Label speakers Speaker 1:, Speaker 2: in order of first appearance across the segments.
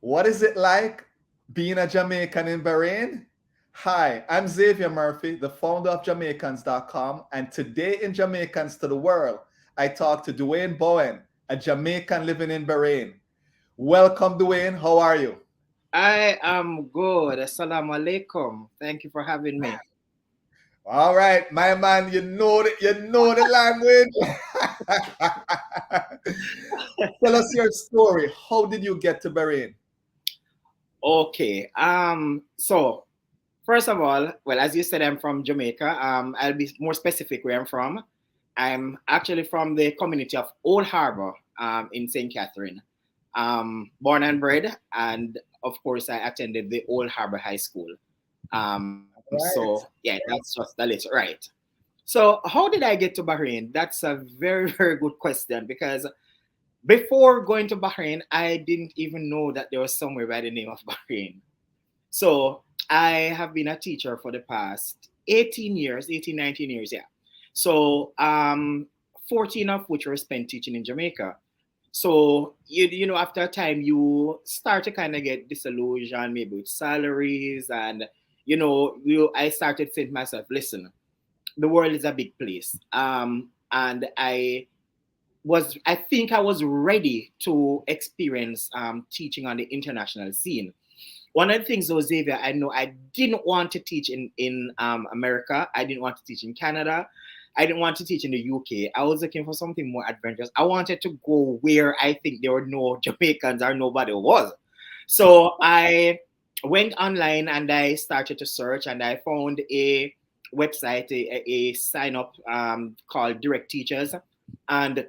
Speaker 1: What is it like being a Jamaican in Bahrain? Hi, I'm Xavier Murphy, the founder of Jamaicans.com, and today in Jamaicans to the World, I talk to DeWayne Bowen, a Jamaican living in Bahrain. Welcome, DeWayne. How are you?
Speaker 2: I am good. Assalamu alaikum. Thank you for having me.
Speaker 1: All right, my man, you know the language. Tell us your story. How did you get to Bahrain?
Speaker 2: Okay. So first of all, well, as you said, I'm from Jamaica. I'll be more specific where I'm from. I'm actually from the community of Old Harbor, in St. Catherine. Born and bred, and of course, I attended the Old Harbor High School. So
Speaker 1: Right.
Speaker 2: yeah, that's just the little right. So how did I get to Bahrain? That's a very, very good question because before going to Bahrain, I didn't even know that there was somewhere by the name of Bahrain. So I have been a teacher for the past 18 years, 18, 19 years, yeah. So 14 of which were spent teaching in Jamaica. So you know, after a time you start to kind of get disillusioned maybe with salaries, and I started saying to myself, listen, the world is a big place. And I think I was ready to experience teaching on the international scene. One of the things, though, Xavier, I know I didn't want to teach in America. I didn't want to teach in Canada. I didn't want to teach in the UK. I was looking for something more adventurous. I wanted to go where I think there were no Jamaicans or nobody was. So I went online and I started to search, and I found a website, a sign up called Direct Teachers. And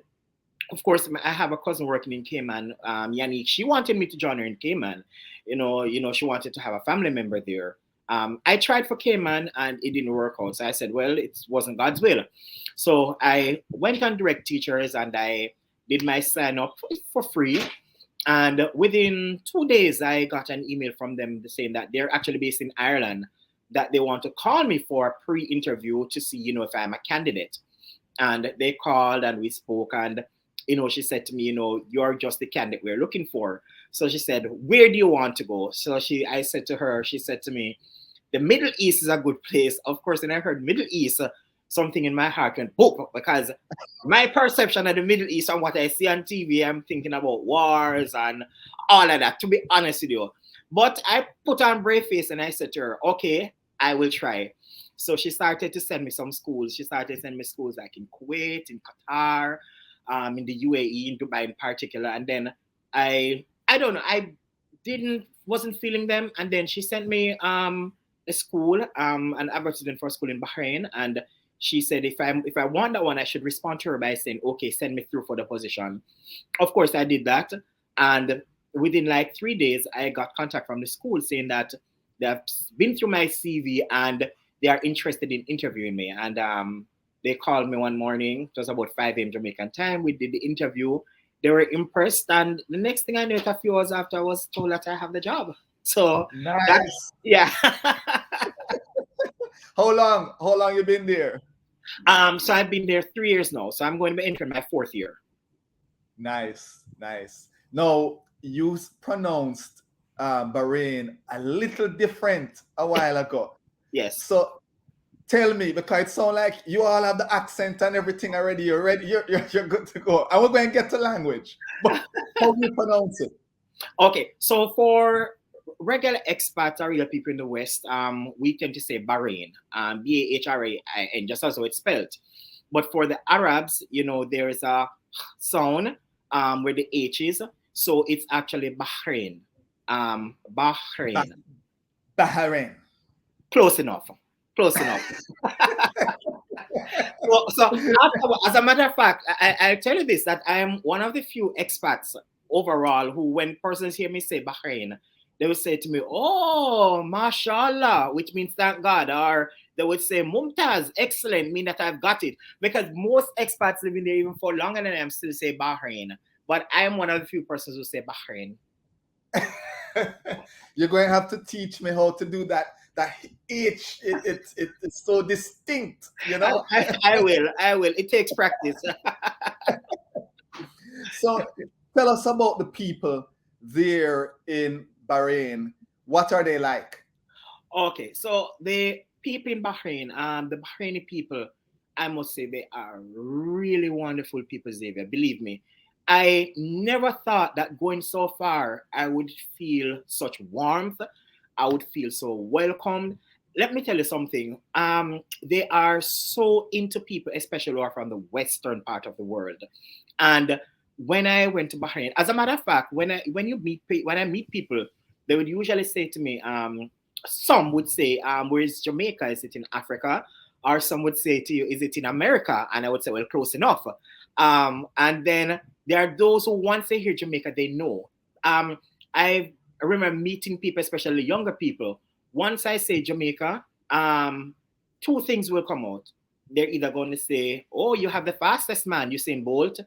Speaker 2: of course, I have a cousin working in Cayman, Yannick. She wanted me to join her in Cayman. She wanted to have a family member there. I tried for Cayman and it didn't work out. So I said, well, it wasn't God's will. So I went on Direct Teachers and I did my sign up for free. And within 2 days, I got an email from them saying that they're actually based in Ireland, that they want to call me for a pre-interview to see, if I'm a candidate. And they called and we spoke, and she said to me, you're just the candidate we're looking for. So she said, where do you want to go? So I said to her, she said to me, the Middle East is a good place. Of course, when I heard Middle East, something in my heart went boop, because my perception of the Middle East and what I see on TV, I'm thinking about wars and all of that, to be honest with you. But I put on brave face and I said to her, okay, I will try. So she started to send me some schools. She started to send me schools like in Kuwait, in Qatar, in the UAE, in Dubai in particular. And then I don't know, I wasn't feeling them. And then she sent me a school, an advertisement for a school in Bahrain. And she said if I want that one, I should respond to her by saying, okay, send me through for the position. Of course, I did that. And within like 3 days, I got contact from the school saying that they've been through my CV and they are interested in interviewing me. And they called me one morning. It was about 5 a.m. Jamaican time. We did the interview. They were impressed. And the next thing I knew, a few hours after, I was told that I have the job. So that's,
Speaker 1: Nice.
Speaker 2: yeah.
Speaker 1: How long you been there?
Speaker 2: So I've been there 3 years now. So I'm going to be entering my fourth year.
Speaker 1: Nice, nice. No, you pronounced Bahrain a little different a while ago.
Speaker 2: Yes.
Speaker 1: So tell me, because it sounds like you all have the accent and everything already. You're ready. You're good to go. And we're going to get to language. But how do you pronounce it?
Speaker 2: Okay. So for regular expats or real people in the West, we tend to say Bahrain, Bahrain, just as it's spelled. But for the Arabs, there is a sound where the H is. So it's actually Bahrain.
Speaker 1: Bah-
Speaker 2: Bahrain.
Speaker 1: Bahrain.
Speaker 2: Close enough. Close enough. So as a matter of fact, I tell you this, that I am one of the few expats overall who, when persons hear me say Bahrain, they would say to me, oh, mashallah, which means thank God. Or they would say, Mumtaz, excellent, mean that I've got it. Because most expats living there even for longer than I am still say Bahrain. But I am one of the few persons who say Bahrain.
Speaker 1: You're going to have to teach me how to do that. That H, it's so distinct, you
Speaker 2: I,
Speaker 1: know?
Speaker 2: I, I will. I will. It takes practice.
Speaker 1: So tell us about the people there in Bahrain, what are they like?
Speaker 2: Okay, so the people in Bahrain, the Bahraini people, I must say they are really wonderful people, Xavier. Believe me. I never thought that going so far, I would feel such warmth. I would feel so welcomed. Let me tell you something. They are so into people, especially who are from the western part of the world. And when I went to Bahrain, as a matter of fact, when I meet people, they would usually say to me, some would say, where is Jamaica? Is it in Africa? Or some would say to you, is it in America? And I would say, well, close enough. And then there are those who once they hear Jamaica, they know. I remember meeting people, especially younger people. Once I say Jamaica, two things will come out. They're either going to say, oh, you have the fastest man, Usain Bolt,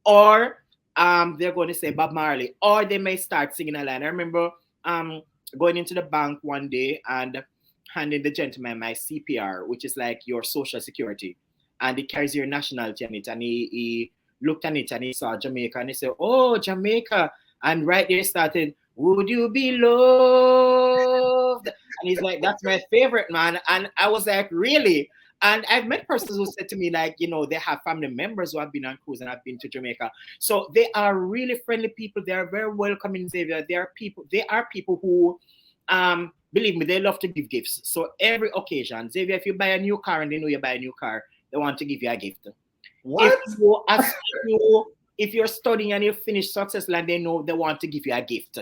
Speaker 2: or they're going to say Bob Marley, or they may start singing a line. I remember going into the bank one day and handing the gentleman my CPR, which is like your social security, and it carries your nationality on it. And he looked at it and he saw Jamaica and he said, "Oh, Jamaica!" And right there started, "Would you be loved?" And he's like, "That's my favorite, man." And I was like, "Really?" And I've met persons who said to me, like, they have family members who have been on cruise and have been to Jamaica. So they are really friendly people. They are very welcoming, Xavier. They are people who, believe me, they love to give gifts. So every occasion, Xavier, if you buy a new car and they know you buy a new car, they want to give you a gift.
Speaker 1: What?
Speaker 2: If you're studying and you finish successful and they know they want to give you a gift.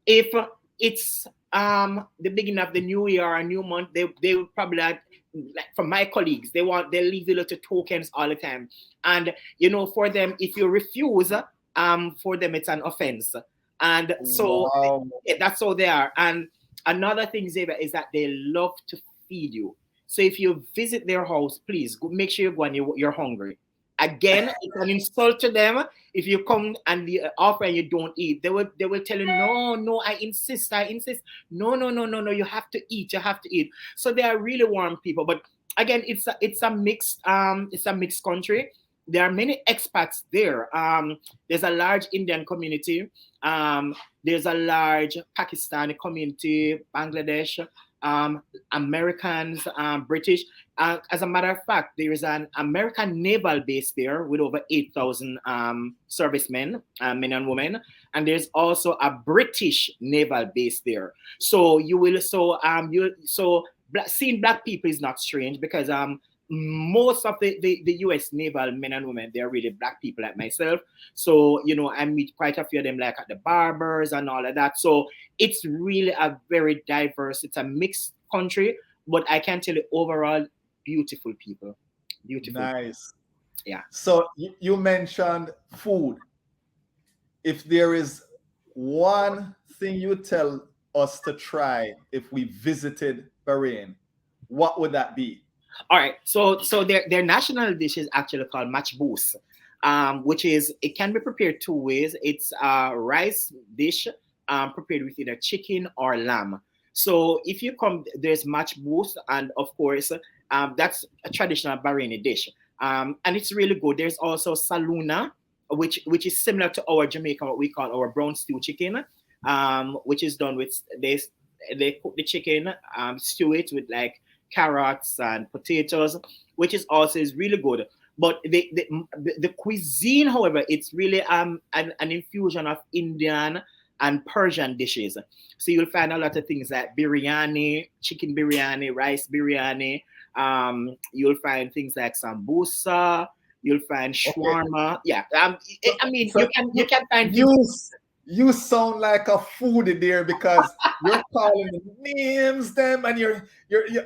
Speaker 2: If it's the beginning of the new year or a new month, they will probably like from my colleagues, they leave the little tokens all the time. And for them, if you refuse, for them it's an offense. And so
Speaker 1: Wow.
Speaker 2: that's how they are. And another thing, Xavier, is that they love to feed you. So if you visit their house, please make sure you go and you're hungry. Again, it's an insult to them if you come and the offer and you don't eat. They will tell you, no, I insist. No, you have to eat. So they are really warm people. But again, it's a mixed country. There are many expats there. There's a large Indian community. There's a large Pakistani community, Bangladesh, Americans, British. As a matter of fact, there is an American naval base there with over 8,000 servicemen, men and women, and there's also a British naval base there. So seeing black people is not strange because most of the U.S. naval men and women, they're really black people like myself. So, I meet quite a few of them like at the barbers and all of that. So it's really a very diverse, it's a mixed country, but I can tell you overall, beautiful people. Beautiful.
Speaker 1: Nice.
Speaker 2: Yeah.
Speaker 1: So you mentioned food. If there is one thing you tell us to try if we visited Bahrain, what would that be?
Speaker 2: All right. So their national dish is actually called matchboos, which is, it can be prepared two ways. It's a rice dish prepared with either chicken or lamb. So if you come, there's matchboos, and of course, that's a traditional Bahraini dish, and it's really good. There's also saluna, which is similar to our Jamaican, what we call our brown stew chicken, which is done with they cook the chicken, stew it with like carrots and potatoes, which is really good. But the cuisine, however, it's really an infusion of Indian and Persian dishes. So you'll find a lot of things like biryani, chicken biryani, rice biryani. You'll find things like sambusa. You'll find shawarma. Yeah. I mean,
Speaker 1: So
Speaker 2: you can find
Speaker 1: you sound like a foodie there because you're calling the names them and you're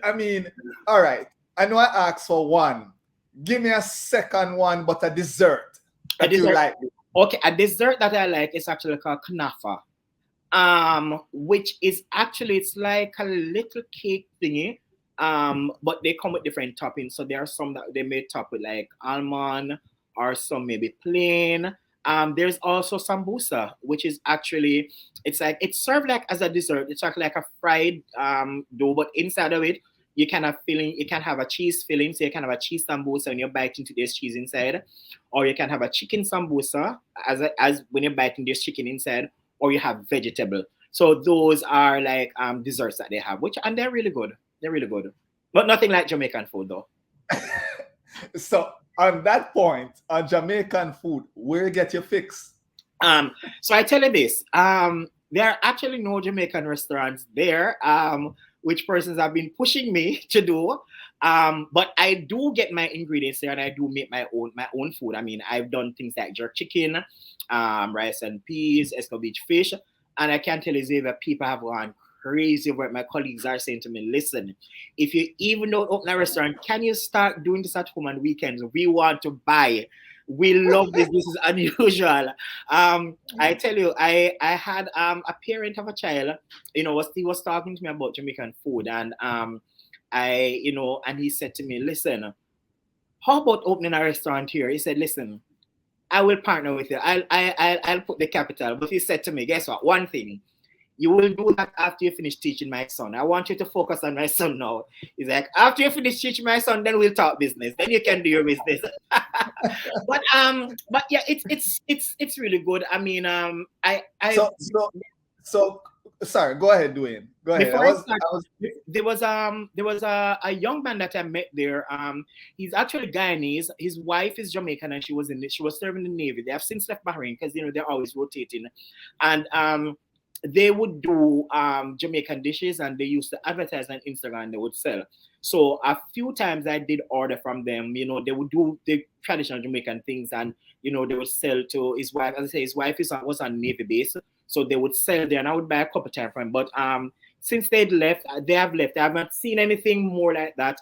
Speaker 1: I mean, all right. I know I asked for one. Give me a second one, but a dessert that you like.
Speaker 2: Okay, a dessert that I like is actually called kanafa, which is actually, it's like a little cake thingy, but they come with different toppings. So there are some that they may top with like almond, or some maybe plain. There's also sambusa, which is actually, it's served like as a dessert. It's actually like a fried dough, but inside of it you can have filling. You can have a cheese filling, so you can have a cheese sambusa when you're biting into this cheese inside, or you can have a chicken sambusa as when you're biting this chicken inside, or you have vegetable. So those are like desserts that they have, which and they're really good. They're really good, but nothing like Jamaican food though.
Speaker 1: So on that point, on Jamaican food, where you get your fix?
Speaker 2: So I tell you this. There are actually no Jamaican restaurants there, which persons have been pushing me to do. But I do get my ingredients there, and I do make my own food. I mean, I've done things like jerk chicken, rice and peas, escovitch fish, and I can tell you, Xavier, people have gone crazy over it. My colleagues are saying to me, "Listen, if you even don't open a restaurant, can you start doing this at home on weekends? We want to buy." We love this. This is unusual. I tell you, I had a parent of a child, he was talking to me about Jamaican food, and and he said to me, "Listen, how about opening a restaurant here?" He said, "Listen, I will partner with you. I'll put the capital." But he said to me, "Guess what? One thing. You will do that after you finish teaching my son. I want you to focus on my son now." He's like, "After you finish teaching my son, then we'll talk business. Then you can do your business." but yeah, it's really good. I mean, I
Speaker 1: So sorry, go ahead, Dwayne. Go ahead.
Speaker 2: before I start, there was a young man that I met there. He's actually Guyanese. His wife is Jamaican, and she was serving in the Navy. They have since left Bahrain because they're always rotating, and they would do Jamaican dishes, and they used to advertise on Instagram, and they would sell. So a few times I did order from them. They would do the traditional Jamaican things, and they would sell to his wife. As I say, his wife was on Navy base, so they would sell there, and I would buy a couple times from him. But since they have left. I haven't seen anything more like that.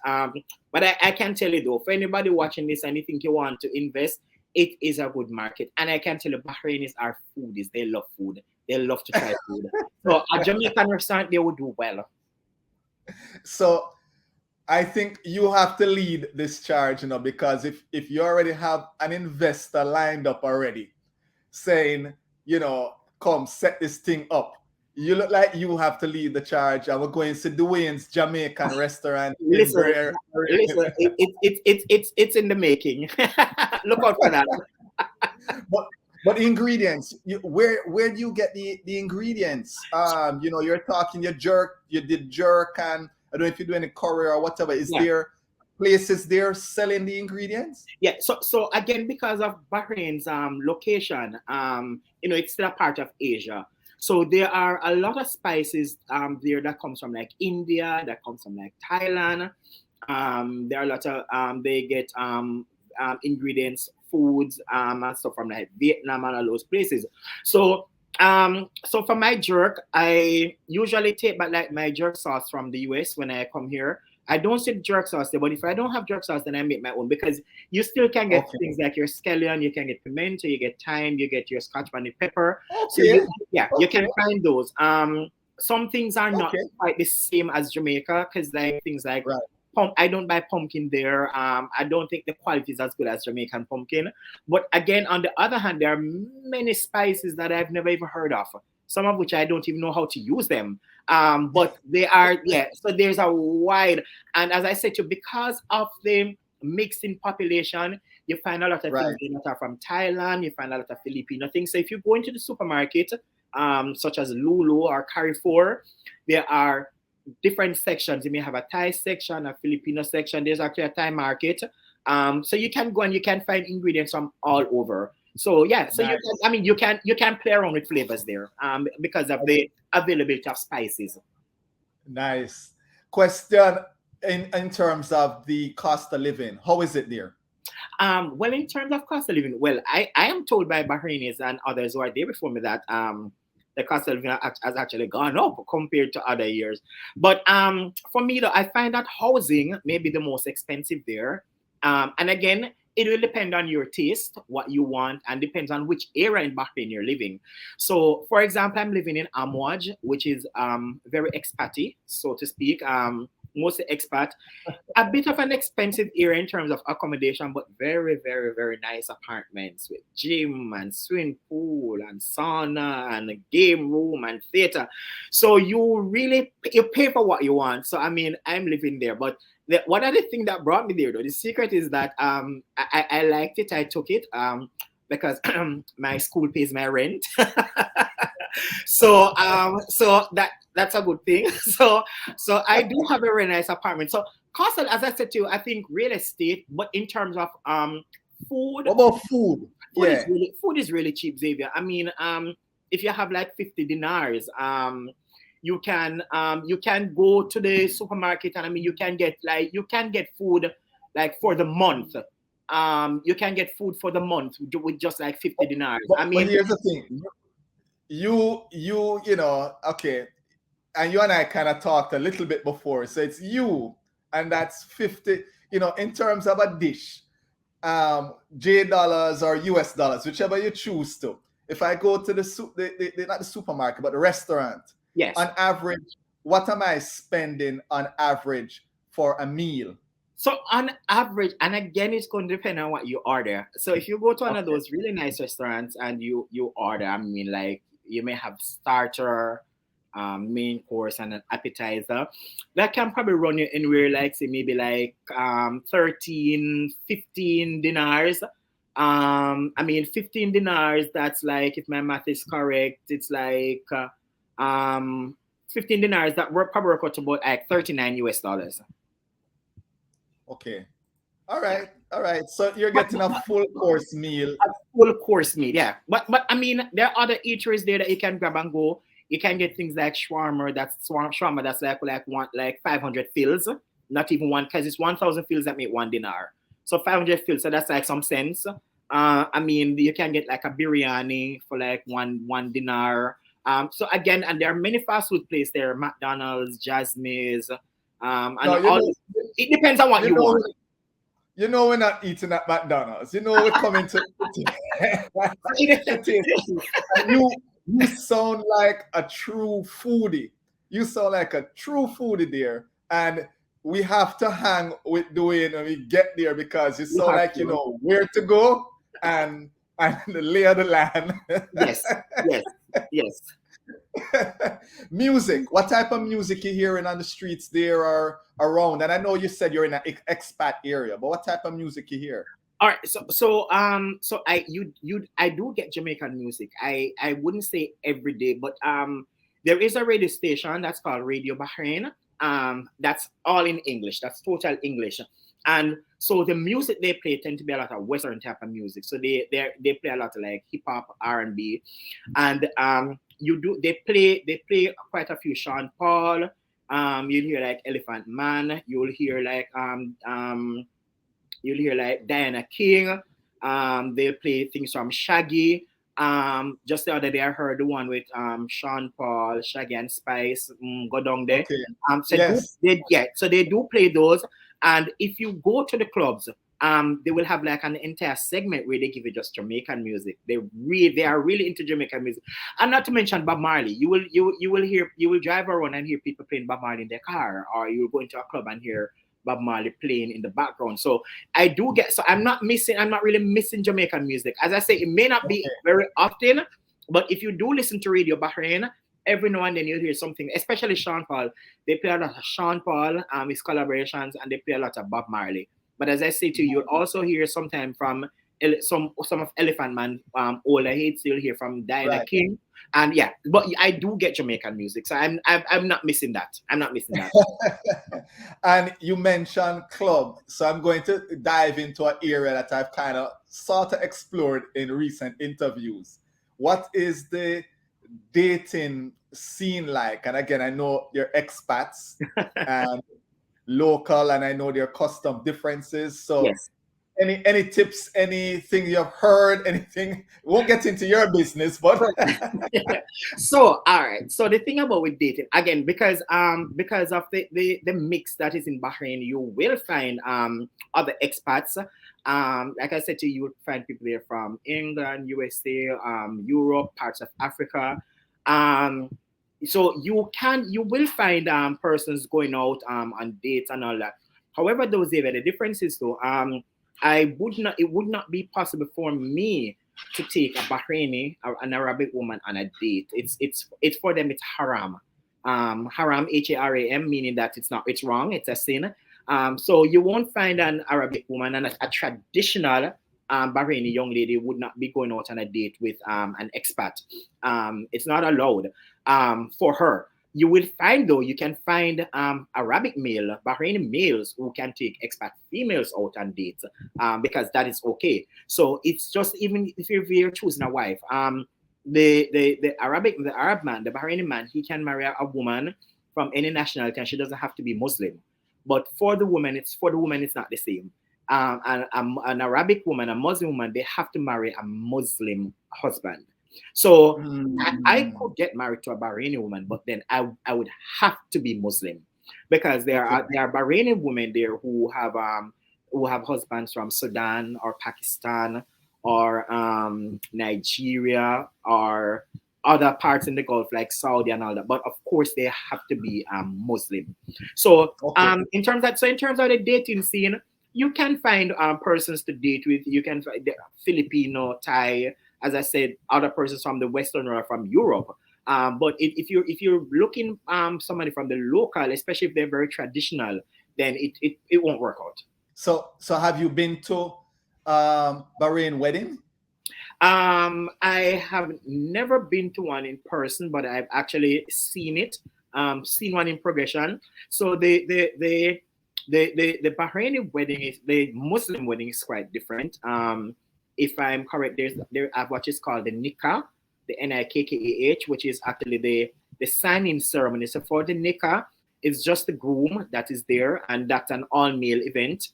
Speaker 2: But I can tell you though, for anybody watching this and you think you want to invest, it is a good market. And I can tell you, Bahrainis are foodies. They love food. They love to try food. So a Jamaican restaurant, they would do well.
Speaker 1: So I think you have to lead this charge, because if you already have an investor lined up already saying, come set this thing up, you look like you have to lead the charge. And we're going to DeWayne's Jamaican restaurant.
Speaker 2: Listen, it's in the making. Look out for that.
Speaker 1: But ingredients, where do you get the ingredients? You're talking you did jerk, and I don't know if you do any curry or whatever. Is there places there selling the ingredients?
Speaker 2: Yeah. So again, because of Bahrain's location, it's still a part of Asia. So there are a lot of spices there that comes from like India, that comes from like Thailand. There are a lot of they get ingredients, foods, and stuff from like Vietnam and all those places. So for my jerk, I usually take back like my jerk sauce from the US when I come here. I don't see jerk sauce there, but if I don't have jerk sauce, then I make my own, because you still can get things like your scallion, you can get pimento, you get thyme, you get your scotch bonnet pepper.
Speaker 1: Okay.
Speaker 2: So you can find those. Some things are not quite the same as Jamaica, because like things like I don't buy pumpkin there. I don't think the quality is as good as Jamaican pumpkin. But again, on the other hand, there are many spices that I've never even heard of, some of which I don't even know how to use them. But they are, so there's a wide, and as I said to you, because of the mixing population, you find a lot of things that are from Thailand, you find a lot of Filipino things. So if you go into the supermarket, such as Lulu or Carrefour, there are different sections. You may have a Thai section, a Filipino section. There's actually a Thai market. So you can go and you can find ingredients from all over. So nice. You can play around with flavors there because of the availability of spices.
Speaker 1: Nice. Question in terms of the cost of living, how is it there?
Speaker 2: Well, in terms of cost of living, I am told by Bahrainis and others who are there before me that the cost of living has actually gone up compared to other years. But for me, though, I find that housing may be the most expensive there. And again, it will depend on your taste, what you want, and depends on which area in Bahrain you're living. So, for example, I'm living in Amwaj, which is very expat-y, so to speak. Mostly expat, a bit of an expensive area in terms of accommodation, but very, very, very nice apartments with gym and swimming pool and sauna and a game room and theater. So you pay for what you want. So I mean, I'm living there, but one of the things that brought me there, though, the secret is that I liked it. I took it because my school pays my rent. So that's a good thing. So I do have a really nice apartment. So cost, as I said to you, I think real estate, but in terms of food,
Speaker 1: What about food? Yeah.
Speaker 2: food is really cheap, Xavier. I mean, if you have like 50 dinars, you can go to the supermarket, and I mean you can get food like for the month. You can get food for the month with just like 50 dinars. I
Speaker 1: But
Speaker 2: mean,
Speaker 1: here's the thing. You know, okay, and you and I kind of talked a little bit before. So it's you, and that's 50, in terms of a dish, J dollars or US dollars, whichever you choose to. If I go to not the supermarket, but the restaurant,
Speaker 2: yes.
Speaker 1: on average, what am I spending on average for a meal?
Speaker 2: So on average, and again, it's going to depend on what you order. So if you go to one of
Speaker 1: Okay.
Speaker 2: those really nice restaurants and you order, I mean, like you may have starter, main course, and an appetizer, that can probably run you anywhere like say maybe like 13, 15 dinars. I mean, 15 dinars. That's like, if my math is correct, it's like 15 dinars. That work probably work out to about like 39 US dollars.
Speaker 1: Okay. All right. All right. So you're
Speaker 2: But,
Speaker 1: getting a full course meal.
Speaker 2: a full course meal, yeah. But I mean, there are other eateries there that you can grab and go. You can get things like shawarma. Shawarma. That's like 500 fills, not even one, because it's 1,000 fills that make one dinar. So 500 fills. So that's like some sense. I mean, you can get like a biryani for like one dinar. So again, and there are many fast food places there, McDonald's, Jasmine's, and
Speaker 1: No,
Speaker 2: all. It depends on what
Speaker 1: you
Speaker 2: you
Speaker 1: know,
Speaker 2: want.
Speaker 1: we're not eating at McDonald's. We're coming to taste food. And you sound like a true foodie. You sound like a true foodie there. And we have to hang with Dwayne when we get there, because you
Speaker 2: You
Speaker 1: sound
Speaker 2: have
Speaker 1: like you
Speaker 2: to.
Speaker 1: know where to go and the lay of the land.
Speaker 2: Yes, yes, yes.
Speaker 1: Music. What type of music you hearing on the streets there or around? And I know you said you're in an expat area, but what type of music you hear?
Speaker 2: All right. So I do get Jamaican music. I wouldn't say every day, but there is a radio station that's called Radio Bahrain. That's all in English. That's total English. And so the music they play tend to be a lot of Western type of music. So they play a lot of like hip hop, R&B, and they play quite a few Sean Paul. You'll hear like Elephant Man. You'll hear like Diana King. They'll play things from Shaggy. Just the other day I heard the one with Sean Paul, Shaggy and Spice. Go down there.
Speaker 1: Okay.
Speaker 2: So
Speaker 1: Yes.
Speaker 2: so they do play those. And if you go to the clubs, they will have like an entire segment where they give you just Jamaican music. They are really into Jamaican music, and not to mention Bob Marley. You will drive around and hear people playing Bob Marley in their car, or you will go into a club and hear Bob Marley playing in the background. So I'm not really missing Jamaican music. As I say, it may not be
Speaker 1: Okay.
Speaker 2: very often, but if you do listen to Radio Bahrain, every now and then you'll hear something, especially Sean Paul. They play a lot of Sean Paul, his collaborations, and they play a lot of Bob Marley. But as I say to you, you'll also hear sometimes from some of Elephant Man, older hits. You'll hear from Diana
Speaker 1: Right.
Speaker 2: King, and yeah. But I do get Jamaican music, so I'm not missing that. I'm not missing that.
Speaker 1: And you mentioned club. So I'm going to dive into an area that I've kind of sort of explored in recent interviews. What is the dating scene like? And again, I know you're expats and local, and I know there are custom differences. So
Speaker 2: Yes.
Speaker 1: any tips, anything you've heard, anything? Won't get into your business, but
Speaker 2: So all right. So the thing about with dating again, because of the mix that is in Bahrain, you will find other expats. Like I said to you, you will find people there from England, USA, Europe, parts of Africa. Um, so you will find persons going out on dates and all that. However, those there, the difference is though, it would not be possible for me to take a Bahraini or an Arabic woman on a date. It's for them. It's haram. Haram, Haram, meaning that it's wrong. It's a sin. So you won't find an Arabic woman and a traditional Bahraini young lady would not be going out on a date with an expat. It's not allowed for her. You will find, though, you can find Arabic male, Bahraini males who can take expat females out on dates because that is okay. So it's just, even if you're choosing a wife, the Arab man, the Bahraini man, he can marry a woman from any nationality, and she doesn't have to be Muslim. But for the woman, it's not the same. An Arabic woman, a Muslim woman, they have to marry a Muslim husband. So I could get married to a Bahraini woman, but then I would have to be Muslim, because there are Bahraini women there who have husbands from Sudan or Pakistan or Nigeria or other parts in the Gulf like Saudi and all that. But of course, they have to be Muslim. So in terms of the dating scene, you can find persons to date with. You can find the Filipino, Thai, as I said, other persons from the Western or from Europe. But if you're looking somebody from the local, especially if they're very traditional, then it won't work out.
Speaker 1: So have you been to Bahrain wedding?
Speaker 2: I have never been to one in person, but I've actually seen it. Seen one in progression. So the Bahraini wedding is, the Muslim wedding is quite different. If I'm correct, there are what is called the nikah, the Nikkah, which is actually the signing ceremony. So for the nikah, it's just the groom that is there, and that's an all-male event.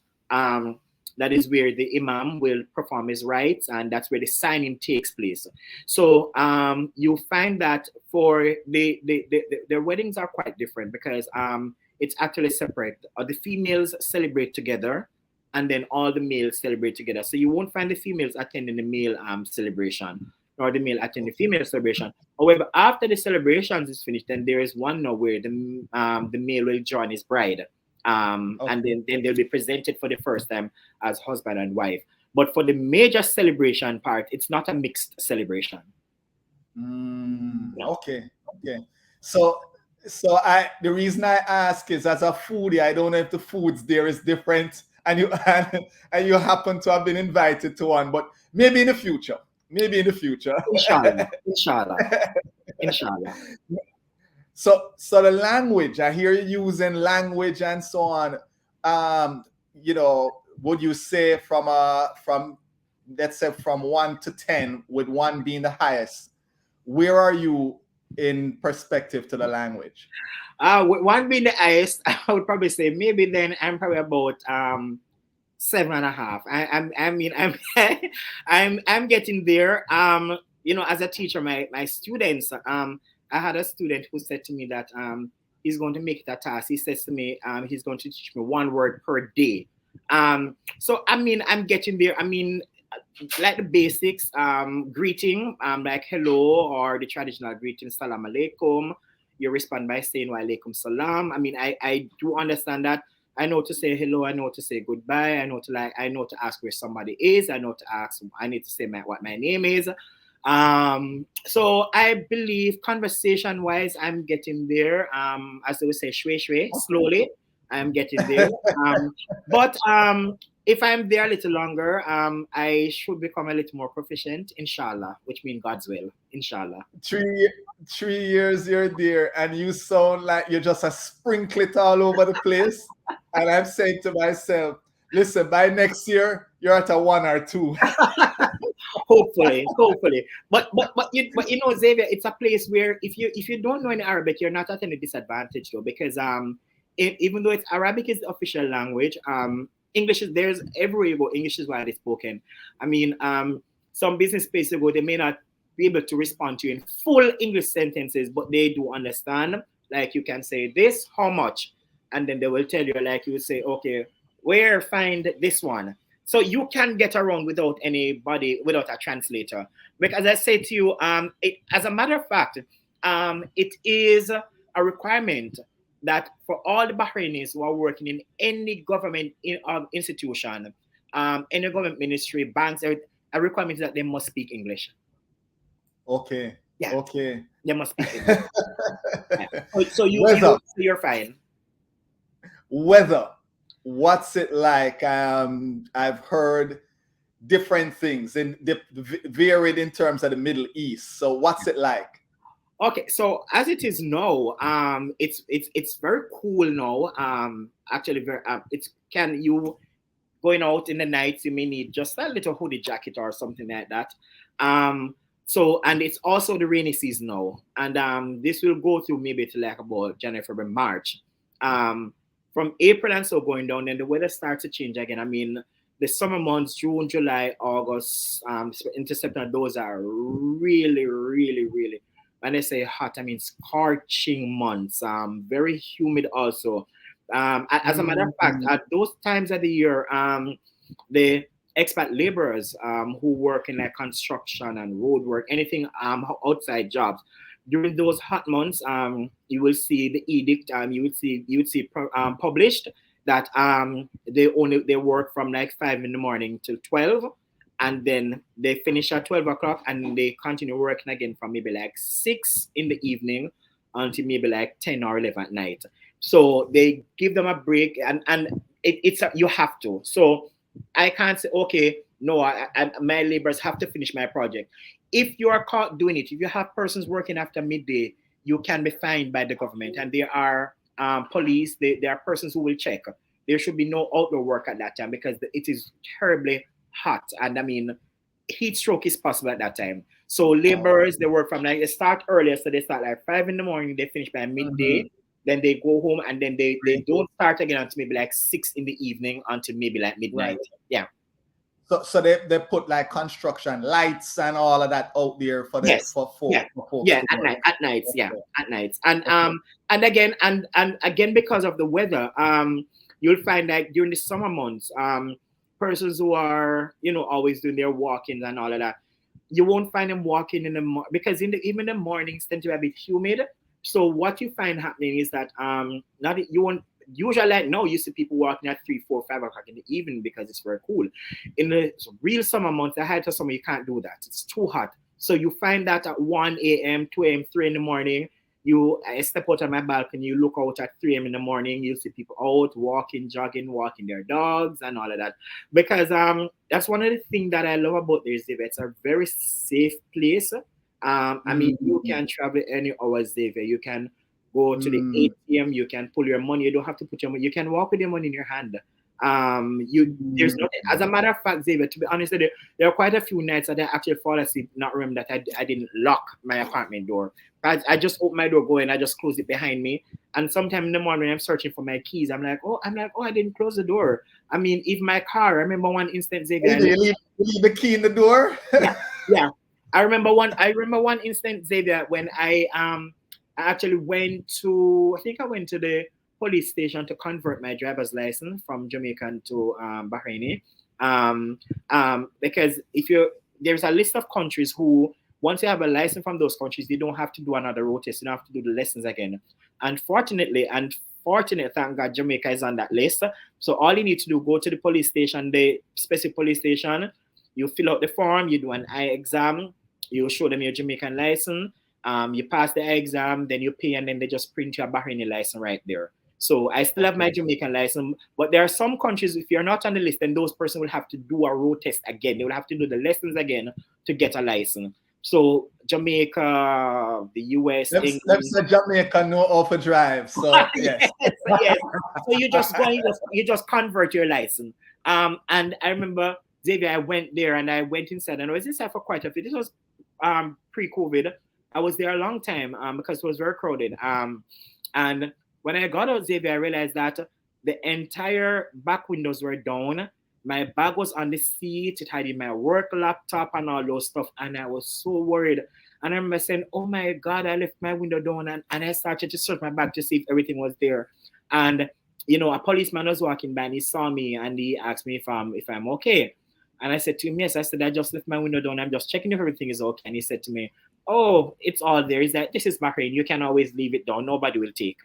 Speaker 2: That is where the imam will perform his rites, and that's where the signing takes place. So you find that for the weddings are quite different, because it's actually separate. The females celebrate together, and then all the males celebrate together. So you won't find the females attending the male celebration, or the male attending the female celebration. However, after the celebrations is finished, then there is one now where the male will join his bride. And then they'll be presented for the first time as husband and wife. But for the major celebration part, it's not a mixed celebration.
Speaker 1: No. Okay. So the reason I ask is, as a foodie, I don't know if the foods there is different, and you and you happen to have been invited to one, but maybe in the future.
Speaker 2: Inshallah.
Speaker 1: So the language, I hear you using language and so on. Would you say from let's say from 1 to 10, with 1 being the highest, where are you in perspective to the language?
Speaker 2: With 1 being the highest, I would probably say maybe then I'm probably about 7.5. I'm getting there. As a teacher, my students, I had a student who said to me that he's going to make it a task. He says to me, he's going to teach me 1 word per day. So I'm getting there. Like the basics, greeting, like hello, or the traditional greeting, salam alaikum. You respond by saying wa alaikum salam. I do understand that. I know to say hello. I know to say goodbye. I know to ask where somebody is. I need to say what my name is. So I believe conversation wise, I'm getting there. As they would say, shwe, slowly. I'm getting there. But if I'm there a little longer, I should become a little more proficient, inshallah, which means God's will, inshallah.
Speaker 1: 3 years you're there, and you sound like you're just a sprinklet all over the place. And I'm saying to myself, listen, by next year, you're at a 1 or 2.
Speaker 2: Hopefully. But Xavier, it's a place where if you don't know any Arabic, you're not at any disadvantage though, because even though Arabic is the official language, English is, there's everywhere you go, English is widely spoken. Some business spaces ago, they may not be able to respond to you in full English sentences, but they do understand. Like you can say this, how much, and then they will tell you, like you would say, okay, where find this one. So you can get around without a translator. Because I say to you, as a matter of fact, it is a requirement that for all the Bahrainis who are working in any government institution, any government ministry, banks, a requirement is that they must speak English.
Speaker 1: Okay.
Speaker 2: Yeah.
Speaker 1: Okay.
Speaker 2: They must speak English. Yeah. So you're fine.
Speaker 1: Weather. What's it like? I've heard different things and varied in terms of the Middle East. So what's it like?
Speaker 2: Okay, so as it is now, it's very cool now. Actually, very it's can you going out in the night, you may need just a little hoodie jacket or something like that. So and it's also the rainy season now, and this will go through maybe to like about January, February, March. From April and so going down, then the weather starts to change again. I mean, the summer months, June, July, August, into September, those are really, really, really, when I say hot, I mean scorching months. Very humid also. As a matter of fact, at those times of the year, the expat laborers who work in like construction and road work, anything outside jobs, during those hot months, you will see the edict. You would see published that they work from like 5 in the morning till 12, and then they finish at 12 o'clock, and they continue working again from maybe like 6 in the evening until maybe like 10 or 11 at night. So they give them a break, and you have to. So I can't say, okay, no, my laborers have to finish my project. If you are caught doing it, if you have persons working after midday, you can be fined by the government, and there are police. There are persons who will check. There should be no outdoor work at that time because it is terribly hot, and I mean, heat stroke is possible at that time. So laborers, they work from like they start earlier, so they start like 5 in the morning, they finish by midday. Then they go home, and then they don't start again until maybe like 6 in the evening until maybe like midnight. Right. Yeah.
Speaker 1: So they put like construction lights and all of that out there for the
Speaker 2: yes.
Speaker 1: for folks.
Speaker 2: Yeah, for folks at nights. Okay. Yeah, at nights. And again because of the weather, you'll find that during the summer months, persons who are always doing their walking and all of that, you won't find them walking in the because even the mornings tend to be a bit humid. So what you find happening is that you won't usually like now you see people walking at 3, 4, 5 o'clock in the evening because it's very cool. In the real summer months, the height of summer, you can't do that. It's too hot. So you find that at 1 a.m., 2 a.m., 3 in the morning, I step out on my balcony, you look out at 3 a.m. in the morning, you see people out walking, jogging, walking their dogs and all of that. Because that's one of the things that I love about this event. It's a very safe place. I mean, you can travel any hours, Xavier. You can go to the ATM. You can pull your money. You don't have to put your money. You can walk with your money in your hand. There's nothing. As a matter of fact, Xavier, to be honest, there are quite a few nights that I actually fall asleep, not remember that I didn't lock my apartment door. I just open my door, go in, I just close it behind me. And sometime in the morning, when I'm searching for my keys, I'm like, oh, I didn't close the door. I mean, if my car, I remember one instance, Xavier.
Speaker 1: You leave the key in the door?
Speaker 2: Yeah. I remember one instance, Xavier, when I actually went to the police station to convert my driver's license from Jamaican to Bahraini. Because there's a list of countries who, once you have a license from those countries, they don't have to do another road test. You don't have to do the lessons again. Unfortunately, thank God, Jamaica is on that list. So all you need to do, go to the police station, the specific police station, you fill out the form, you do an eye exam, you show them your Jamaican license, you pass the exam, then you pay, and then they just print your Bahraini license right there. So I still have my Jamaican license, but there are some countries, if you're not on the list, then those persons will have to do a road test again. They will have to do the lessons again to get a license. So Jamaica, the US,
Speaker 1: England. Jamaica know how to drive. So yes.
Speaker 2: Yes. So you just go, you just convert your license. And I remember, Xavier, I went there and I went inside, and I was inside for quite a bit. This was pre-COVID. I was there a long time because it was very crowded. And when I got out, Xavier, I realized that the entire back windows were down. My bag was on the seat. It had in my work laptop and all those stuff. And I was so worried. And I remember saying, oh my God, I left my window down. And I started to search my bag to see if everything was there. And, a policeman was walking by and he saw me and he asked me if I'm okay. And I said to him, yes. I said, I just left my window down. I'm just checking if everything is okay. And he said to me, oh, it's all there. Is that this is Bahrain. You can always leave it down. Nobody will take.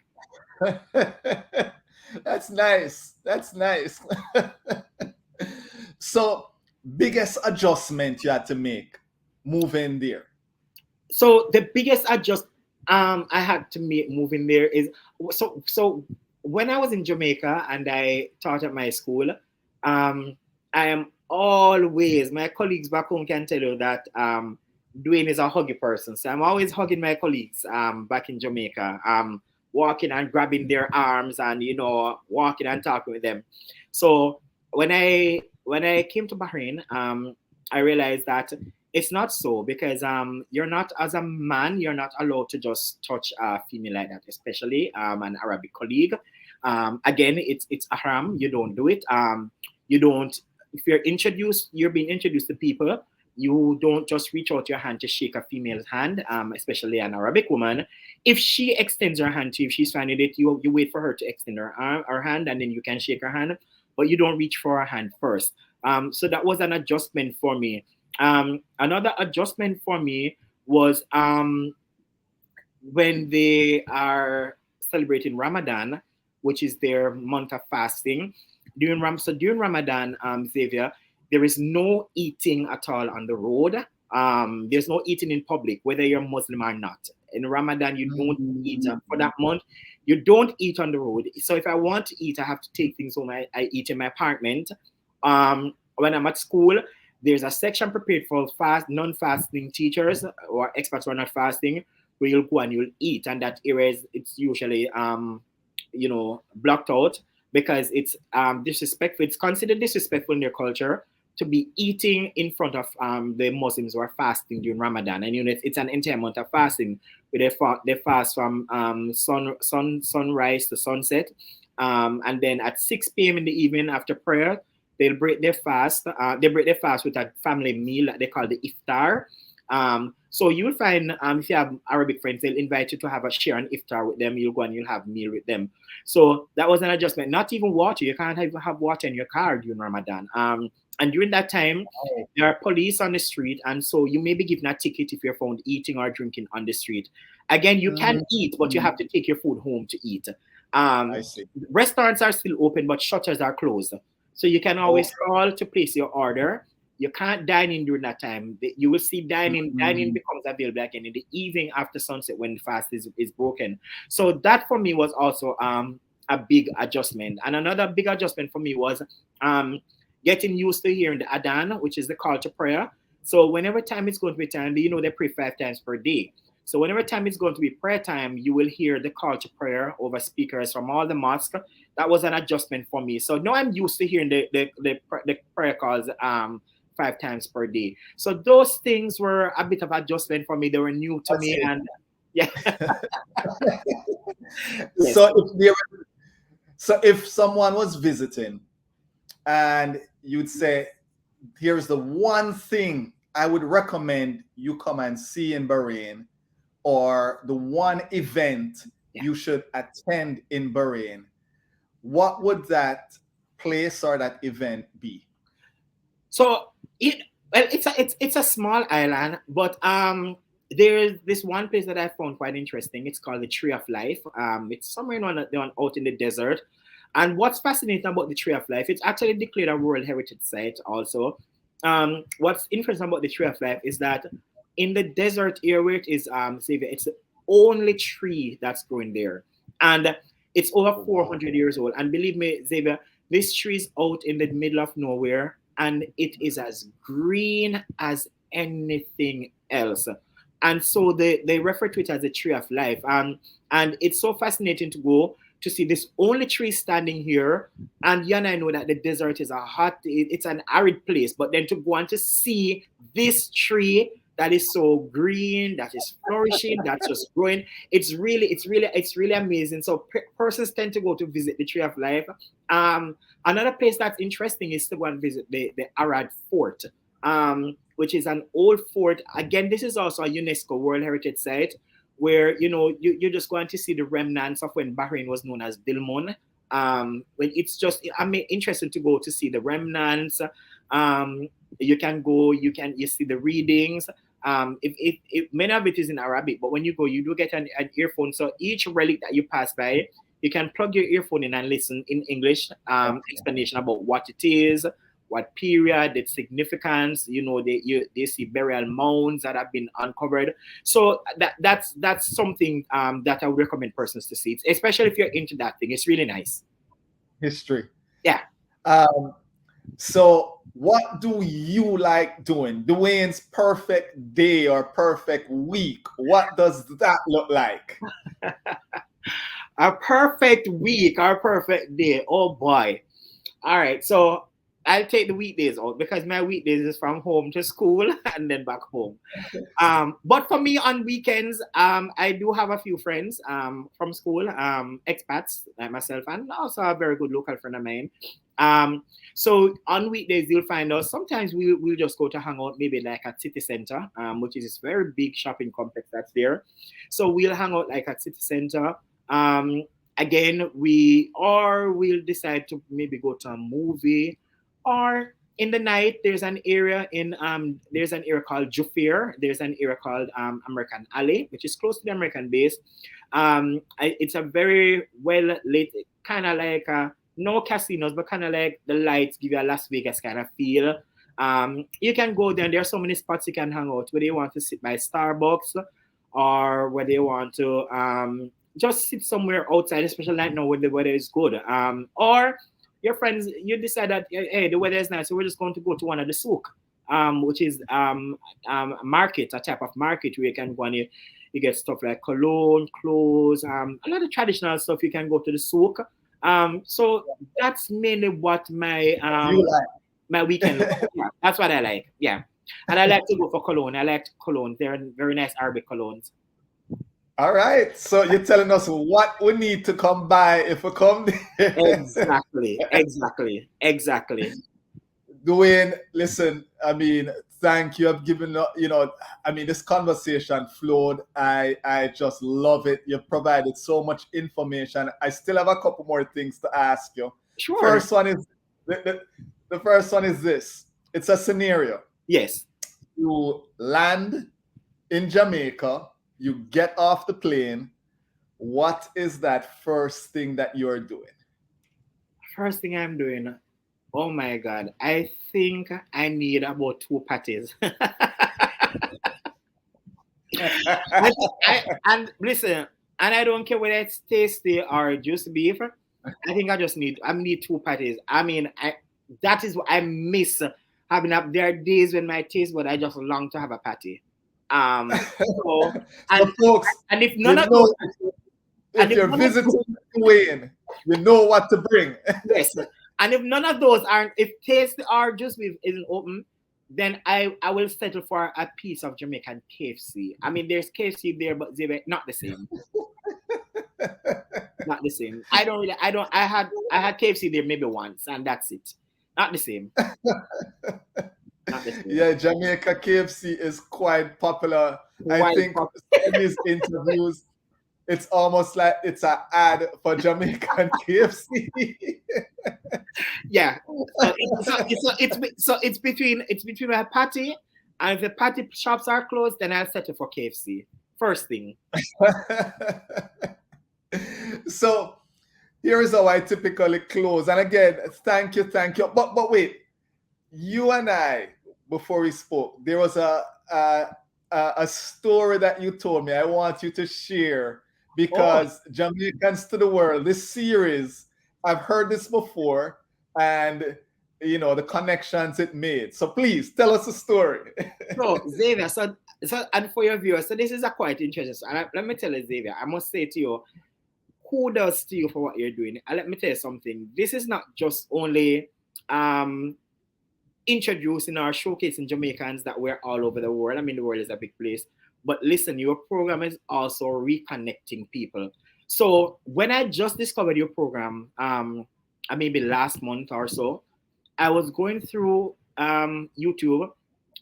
Speaker 1: That's nice. That's nice. So, biggest adjustment you had to make moving there?
Speaker 2: So the biggest adjustment I had to make moving there is so when I was in Jamaica and I taught at my school, I am Always. My colleagues back home can tell you that Dwayne is a huggy person. So I'm always hugging my colleagues back in Jamaica. Walking and grabbing their arms and walking and talking with them. So when I came to Bahrain, I realized that it's not so because you're not, as a man, you're not allowed to just touch a female like that, especially an Arabic colleague. Again, it's haram. You don't do it. You don't. If you're being introduced to people. You don't just reach out your hand to shake a female's hand, especially an Arabic woman. If she extends her hand to you, if she's finding it, you wait for her to extend her hand, and then you can shake her hand, but you don't reach for her hand first. So that was an adjustment for me. Another adjustment for me was when they are celebrating Ramadan, which is their month of fasting. During Ramadan, Xavier, there is no eating at all on the road. There's no eating in public, whether you're Muslim or not. In Ramadan, you don't eat for that month. You don't eat on the road. So if I want to eat, I have to take things home. I eat in my apartment. When I'm at school, there's a section prepared for non-fasting teachers or expats who are not fasting, where you'll go and you'll eat, and that area it's usually blocked out because it's disrespectful. It's considered disrespectful in their culture to be eating in front of the Muslims who are fasting during Ramadan. And it's an entire month of fasting, where they fast from sunrise to sunset, and then at 6 p.m. in the evening after prayer, they'll break their fast. They break their fast with a family meal that they call the iftar. So you'll find if you have Arabic friends, they'll invite you to have a share an iftar with them. You'll go and you'll have a meal with them. So that was an adjustment. Not even water. You can't even have water in your car during Ramadan. And during that time, there are police on the street, and so you may be given a ticket if you're found eating or drinking on the street. Again, you can eat, but you have to take your food home to eat.
Speaker 1: I see.
Speaker 2: Restaurants are still open, but shutters are closed. So you can always call to place your order. You can't dine in during that time. You will see dining becomes available again in the evening after sunset when the fast is broken. So that for me was also a big adjustment. And another big adjustment for me was getting used to hearing the adhan, which is the call to prayer. So whenever time it's going to be time, they pray 5 times per day. So whenever time it's going to be prayer time, you will hear the call to prayer over speakers from all the mosques. That was an adjustment for me. So now I'm used to hearing the prayer calls 5 times per day. So those things were a bit of adjustment for me. They were new to me, and yeah. Yes.
Speaker 1: So if someone was visiting, and you'd say, "Here's the one thing I would recommend you come and see in Bahrain," or the one event you should attend in Bahrain, what would that place or that event be?
Speaker 2: So it's a small island, but there's this one place that I found quite interesting. It's called the Tree of Life. It's somewhere out in the desert. And what's fascinating about the Tree of Life, it's actually declared a World Heritage Site also. What's interesting about the Tree of Life is that in the desert area where it is, Xavier, it's the only tree that's growing there. And it's over 400 years old. And believe me, Xavier, this tree is out in the middle of nowhere, and it is as green as anything else. And so they refer to it as the Tree of Life. And it's so fascinating to go to see this only tree standing here. And you and I know that the desert is it's an arid place, but then to go and to see this tree that is so green, that is flourishing, that's just growing, it's really amazing. So persons tend to go to visit the Tree of Life. Another place that's interesting is to go and visit the Arad Fort, which is an old fort. Again, this is also a UNESCO World Heritage Site, where you're just going to see the remnants of when Bahrain was known as Dilmun. When it's just interesting to go to see the remnants. You can go, you see the readings. If many of it is in Arabic, but when you go, you do get an earphone. So each relic that you pass by, you can plug your earphone in and listen in English explanation about what it is, what period, its significance. They see burial mounds that have been uncovered. So that's something that I would recommend persons to see, especially if you're into that thing. It's really nice.
Speaker 1: History.
Speaker 2: Yeah.
Speaker 1: So, what do you like doing? Dwayne's perfect day or perfect week. What does that look like?
Speaker 2: A perfect week, our perfect day. Oh boy. All right. So I'll take the weekdays out because my weekdays is from home to school and then back home. But for me on weekends, I do have a few friends from school, expats like myself, and also a very good local friend of mine. Um, so on weekdays, you'll find us. Sometimes we'll just go to hang out, maybe like at city center, which is this very big shopping complex that's there. So we'll hang out like at city center. Um, Again, we'll decide to maybe go to a movie, or in the night there's an area called Jufir. There's an area called American Alley, which is close to the American base. It's a very well lit, kind of like no casinos, but kind of like the lights give you a Las Vegas kind of feel. You can go there, and there are so many spots you can hang out, whether you want to sit by Starbucks or whether you want to just sit somewhere outside, especially right now when the weather is good. Or your friends, you decide that hey, the weather is nice, so we're just going to go to one of the souk, which is a market, a type of market where you can go and you get stuff like cologne, clothes, a lot of traditional stuff. You can go to the souk. So that's mainly what
Speaker 1: You like.
Speaker 2: my weekend looks like. Yeah, that's what I like. Yeah. And I like to go for cologne. I like cologne. They're very nice Arabic colognes.
Speaker 1: All right. So you're telling us what we need to come by if we come there.
Speaker 2: Exactly. Exactly. Exactly.
Speaker 1: Dwayne, listen, I mean, thank you. I've given, I mean, this conversation flowed. I just love it. You've provided so much information. I still have a couple more things to ask you.
Speaker 2: Sure.
Speaker 1: First one is the first one is this. It's a scenario.
Speaker 2: Yes.
Speaker 1: You land in Jamaica, you get off the plane. What is that first thing that you're doing?
Speaker 2: First thing I'm doing, oh my God, I think I need about two patties. And listen, and I don't care whether it's tasty or just beef. I think I need two patties. I mean, that is what I miss having up. There are days when my taste, but I just long to have a patty. So
Speaker 1: So, folks,
Speaker 2: and if
Speaker 1: you
Speaker 2: none of those,
Speaker 1: know,
Speaker 2: and
Speaker 1: if
Speaker 2: if
Speaker 1: you're
Speaker 2: none of
Speaker 1: visiting Dwayne, you know what to bring.
Speaker 2: yes, and if none of those aren't, if taste or just beef isn't open, then I will settle for a piece of Jamaican KFC. I mean, there's KFC there, but they're not the same. Not the same. I had KFC there maybe once, and that's it. Not the same. Not the same.
Speaker 1: Yeah, Jamaica KFC is quite popular. I
Speaker 2: Quite
Speaker 1: think
Speaker 2: popular.
Speaker 1: in these interviews, it's almost like it's an ad for Jamaican KFC.
Speaker 2: Yeah. It's between a patty, and if the patty shops are closed, then I'll settle for KFC. First thing.
Speaker 1: So here is how I typically close. And again, thank you. But wait, you and I, before we spoke, there was a story that you told me. I want you to share because Jamaicans to the world, this series, I've heard this before, and the connections it made. So please tell us a story.
Speaker 2: So Xavier, and for your viewers, so this is a quite interesting. So, and let me tell you, Xavier, I must say to you, kudos to you for what you're doing. And let me tell you something. This is not just only introducing or showcasing Jamaicans that we're all over the world. I mean, the world is a big place. But listen, your program is also reconnecting people. So when I just discovered your program, maybe last month or so, I was going through YouTube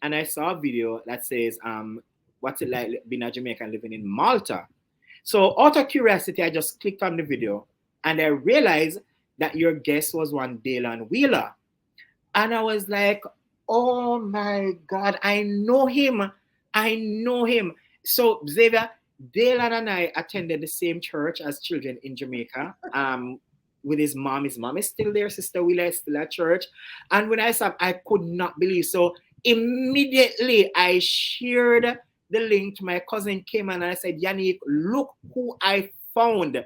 Speaker 2: and I saw a video that says, what's it like being a Jamaican living in Malta? So out of curiosity, I just clicked on the video and I realized that your guest was one Daylan Wheeler. And I was like, oh my God, I know him. So Xavier, Daylan and I attended the same church as children in Jamaica. With his mom. His mom is still there. Sister Wheeler is still at church. And when I saw, I could not believe. So immediately I shared the link to my cousin came and I said, Yannick, look who I found.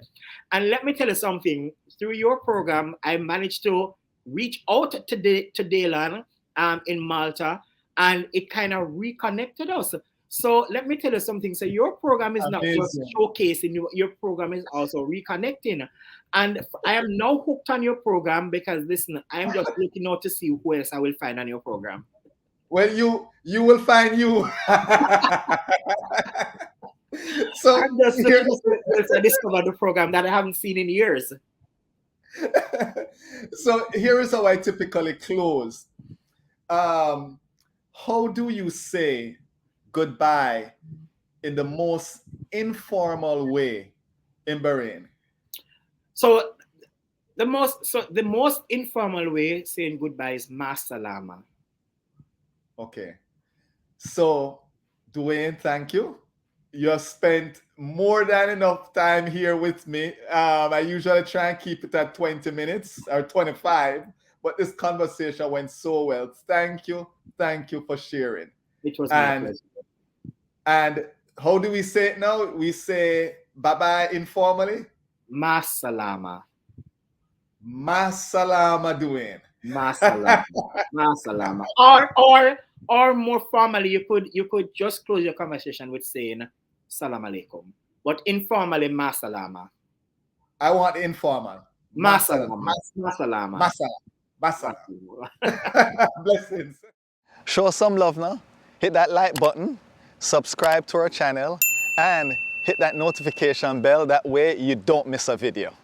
Speaker 2: And let me tell you something. Through your program, I managed to reached out to Dylan in Malta, and it kind of reconnected us. So let me tell you something. So your program is not just
Speaker 1: Amazing.
Speaker 2: showcasing, your program is also reconnecting. And I am now hooked on your program because listen, I am just looking out to see who else I will find on your program.
Speaker 1: Well, you will find you. So
Speaker 2: I'm just
Speaker 1: here,
Speaker 2: looking to discover the program that I haven't seen in years.
Speaker 1: so here is how I typically close. How do you say goodbye in the most informal way in Bahrain?
Speaker 2: So the most informal way saying goodbye is masalama.
Speaker 1: Okay. So, DeWayne, thank you. You have spent more than enough time here with me. I usually try and keep it at 20 minutes or 25, but this conversation went so well. Thank you. Thank you for sharing.
Speaker 2: It was my
Speaker 1: And
Speaker 2: pleasure.
Speaker 1: and how do we say it now? We say bye-bye informally.
Speaker 2: Masalama.
Speaker 1: Masalama, DeWayne.
Speaker 2: Masalama. Masalama. Or more formally, you could just close your conversation with saying salam alaikum. But informally, masalama.
Speaker 1: I want informal.
Speaker 2: Masalama. Masalama.
Speaker 1: Masala. Blessings. Show some love now. Hit that like button, subscribe to our channel, and hit that notification bell. That way you don't miss a video.